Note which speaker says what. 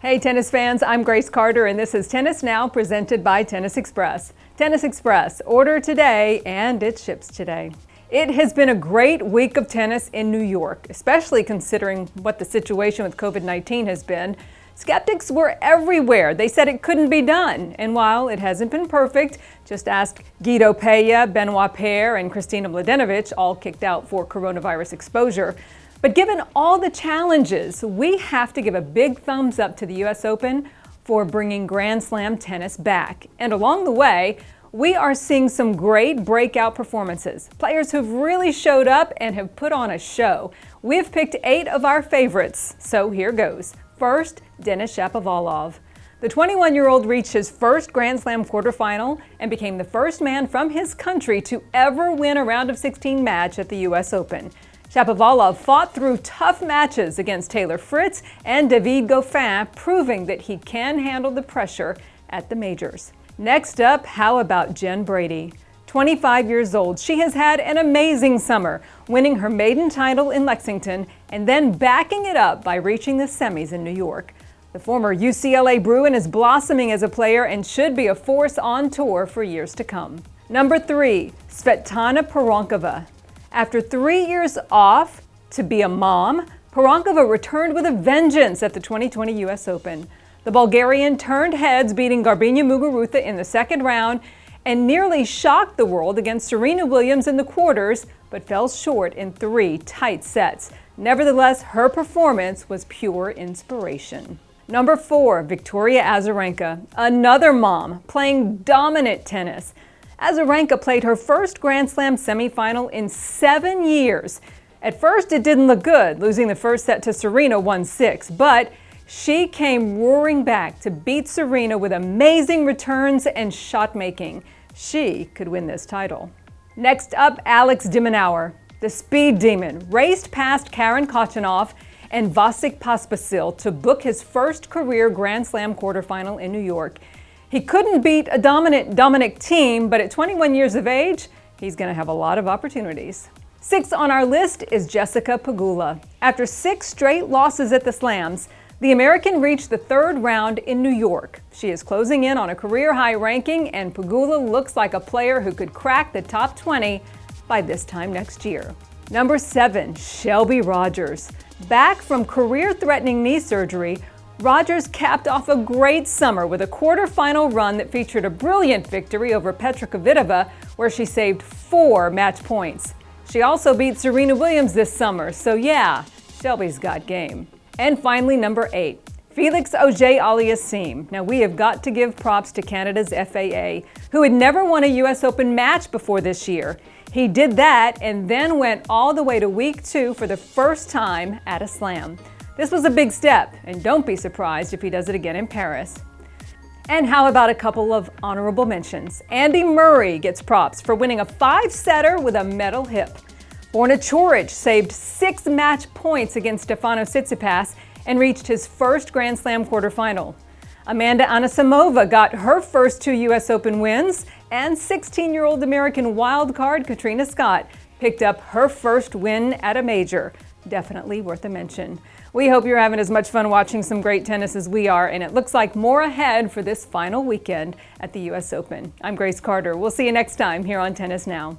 Speaker 1: Hey tennis fans, I'm Grace Carter and this is Tennis Now presented by Tennis Express. Tennis Express, order today and it ships today. It has been a great week of tennis in New York, especially considering what the situation with COVID-19 has been. Skeptics were everywhere. They said it couldn't be done. And while it hasn't been perfect, just ask Guido Pella, Benoit Paire, and Kristina Mladenovic, all kicked out for coronavirus exposure. But given all the challenges, we have to give a big thumbs up to the U.S. Open for bringing Grand Slam tennis back. And along the way, we are seeing some great breakout performances. Players who've really showed up and have put on a show. We've picked 8 of our favorites, so here goes. First, Denis Shapovalov. The 21-year-old reached his first Grand Slam quarterfinal and became the first man from his country to ever win a round of 16 match at the U.S. Open. Shapovalov fought through tough matches against Taylor Fritz and David Goffin, proving that he can handle the pressure at the majors. Next up, how about Jen Brady? 25 years old, she has had an amazing summer, winning her maiden title in Lexington and then backing it up by reaching the semis in New York. The former UCLA Bruin is blossoming as a player and should be a force on tour for years to come. Number 3, Svetana Paronkova. After 3 years off to be a mom, Paronkova returned with a vengeance at the 2020 U.S. Open. The Bulgarian turned heads, beating Garbiñe Muguruza in the second round and nearly shocked the world against Serena Williams in the quarters, but fell short in 3 tight sets. Nevertheless, her performance was pure inspiration. Number 4, Victoria Azarenka, another mom playing dominant tennis. Azarenka played her first Grand Slam semifinal in 7 years. At first, it didn't look good, losing the first set to Serena 1-6, but she came roaring back to beat Serena with amazing returns and shot making. She could win this title. Next up, Alex Diminauer. The speed demon raced past Karen Khachanov and Vasek Pospisil to book his first career Grand Slam quarterfinal in New York. He couldn't beat a dominant Dominic Thiem, but at 21 years of age, he's going to have a lot of opportunities. 6th on our list is Jessica Pegula. After 6 straight losses at the Slams, the American reached the 3rd round in New York. She is closing in on a career-high ranking, and Pegula looks like a player who could crack the top 20 by this time next year. Number 7, Shelby Rogers. Back from career-threatening knee surgery, Rogers capped off a great summer with a quarterfinal run that featured a brilliant victory over Petra Kvitova, where she saved 4 match points. She also beat Serena Williams this summer, so yeah, Shelby's got game. And finally, number 8, Felix Auger-Aliassime. Now, we have got to give props to Canada's FAA, who had never won a U.S. Open match before this year. He did that and then went all the way to week 2 for the first time at a slam. This was a big step, and don't be surprised if he does it again in Paris. And how about a couple of honorable mentions? Andy Murray gets props for winning a 5-setter with a metal hip. Borna Coric saved 6 match points against Stefanos Tsitsipas and reached his first Grand Slam quarterfinal. Amanda Anisimova got her first 2 U.S. Open wins, and 16-year-old American wildcard Katrina Scott picked up her first win at a major. Definitely worth a mention. We hope you're having as much fun watching some great tennis as we are, and it looks like more ahead for this final weekend at the U.S. Open. I'm Grace Carter. We'll see you next time here on Tennis Now.